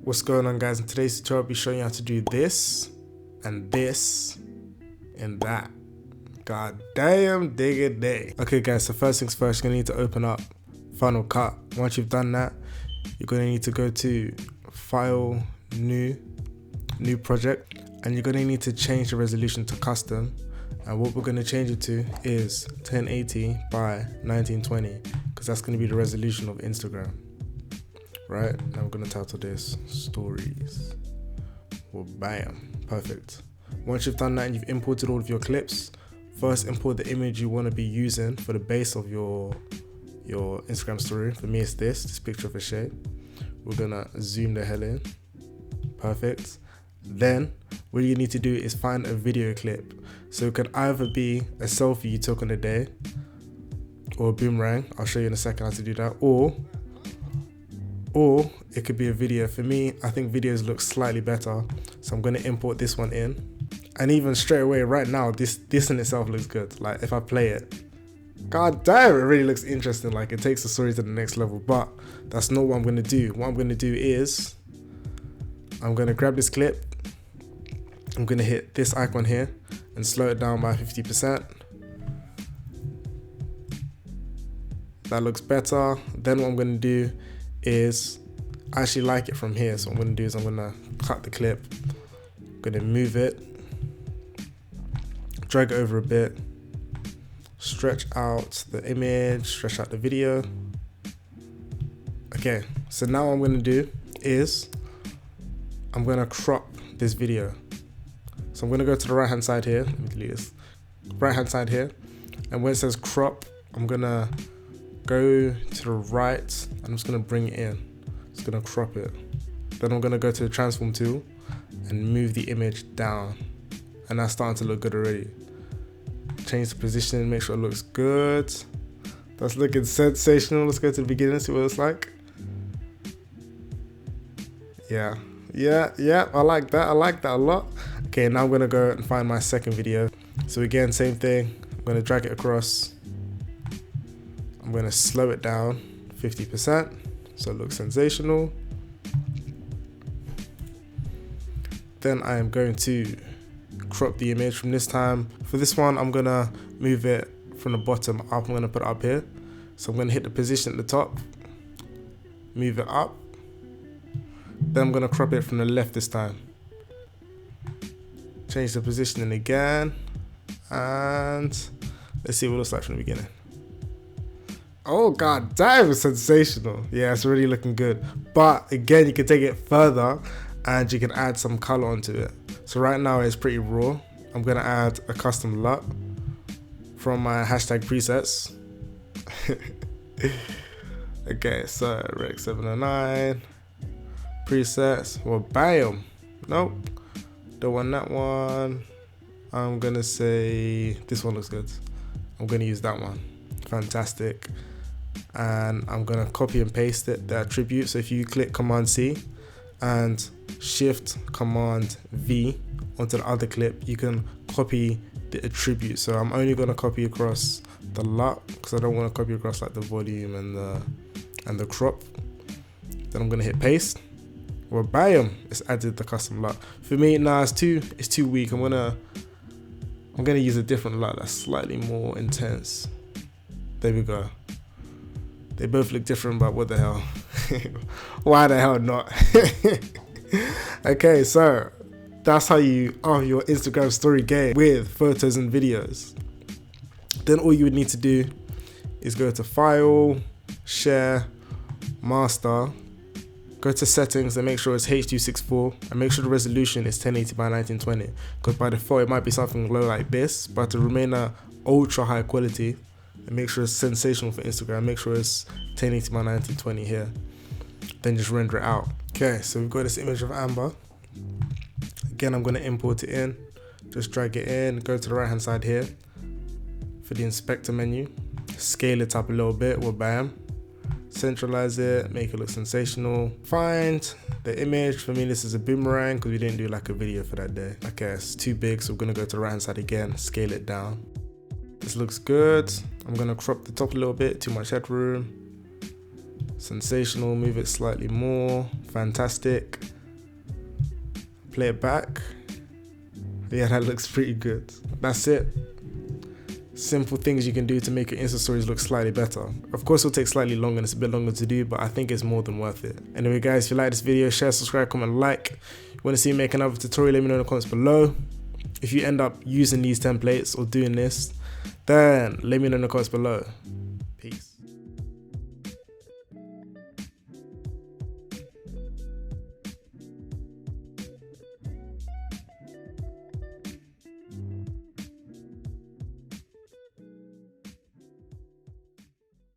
What's going on, guys? In today's tutorial I'll be showing you how to do this and this and that. God damn diggity. Okay guys, so first things first, you're gonna need to open up Final Cut. Once you've done that, you're gonna need to go to File, New Project, and you're gonna need to change the resolution to custom. And what we're gonna change it to is 1080 by 1920, because that's gonna be the resolution of Instagram. Right, now we're gonna title this Stories. Well, bam, perfect. Once you've done that and you've imported all of your clips, first import the image you want to be using for the base of your Instagram story. For me, it's this picture of a shape. We're gonna zoom the hell in. Perfect. Then what you need to do is find a video clip. So it can either be a selfie you took on the day, or a boomerang. I'll show you in a second how to do that. Or it could be a video. For me, I think videos look slightly better, so I'm going to import this one in. And even straight away right now, this in itself looks good. Like if I play it, god damn, it really looks interesting. Like it takes the story to the next level. But that's not what I'm going to do. What I'm going to do is I'm going to grab this clip, I'm going to hit this icon here and slow it down by 50%. That looks better. Then what I'm going to do is I actually like it from here, so what I'm going to do is I'm going to cut the clip, I'm going to move it, drag it over a bit, stretch out the image, stretch out the video. Okay, so now what I'm going to do is I'm going to crop this video. So I'm going to go to the right hand side here, let me delete this, right hand side here, and where it says crop, I'm going to go to the right and I'm just going to bring it in. Just going to crop it. Then I'm going to go to the transform tool and move the image down. And that's starting to look good already. Change the position, make sure it looks good. That's looking sensational. Let's go to the beginning, see what it's like. Yeah, I like that. I like that a lot. Okay, now I'm going to go and find my second video. So again, same thing. I'm going to drag it across. I'm going to slow it down 50% so it looks sensational. Then I am going to crop the image from this time. For this one, I'm going to move it from the bottom up. I'm going to put it up here. So I'm going to hit the position at the top, move it up. Then I'm going to crop it from the left this time. Change the positioning again. And let's see what it looks like from the beginning. Oh god damn, it's sensational. Yeah, it's really looking good. But again, you can take it further and you can add some color onto it. So right now it's pretty raw. I'm gonna add a custom LUT from my hashtag presets. Okay, so Rec 709 presets. Well, bam. Nope, don't want that one. I'm gonna say this one looks good. I'm gonna use that one. Fantastic. And I'm gonna copy and paste it, the attribute. So if you click Command C and Shift Command V onto the other clip, you can copy the attribute. So I'm only gonna copy across the LUT because I don't want to copy across like the volume and the crop. Then I'm gonna hit paste. Well, bam, it's added the custom LUT. For me, nah, it's too weak. I'm gonna use a different LUT that's slightly more intense. There we go. They both look different, but what the hell? Why the hell not? Okay, so that's how you own your Instagram story game with photos and videos. Then all you would need to do is go to File, Share, Master, go to Settings and make sure it's H.264 and make sure the resolution is 1080 by 1920, because by default it might be something low like this, but to remain a ultra high quality and make sure it's sensational for Instagram, make sure it's 1080 by 1920 here, then just render it out. Okay, so we've got this image of Amber. Again, I'm going to import it in, just drag it in, go to the right hand side here for the inspector menu, scale it up a little bit, well bam, centralize it, make it look sensational. Find the image. For me, this is a boomerang because we didn't do like a video for that day. Okay, it's too big, so we're going to go to the right hand side again, scale it down. This looks good. I'm going to crop the top a little bit, too much headroom. Sensational, move it slightly more. Fantastic. play it back. Yeah, that looks pretty good. That's it. Simple things you can do to make your Insta stories look slightly better. Of course, it'll take slightly longer and it's a bit longer to do, but I think it's more than worth it. Anyway guys, if you like this video, share, subscribe, comment, like. If you want to see me make another tutorial, let me know in the comments below. If you end up using these templates or doing this, then let me know in the comments below.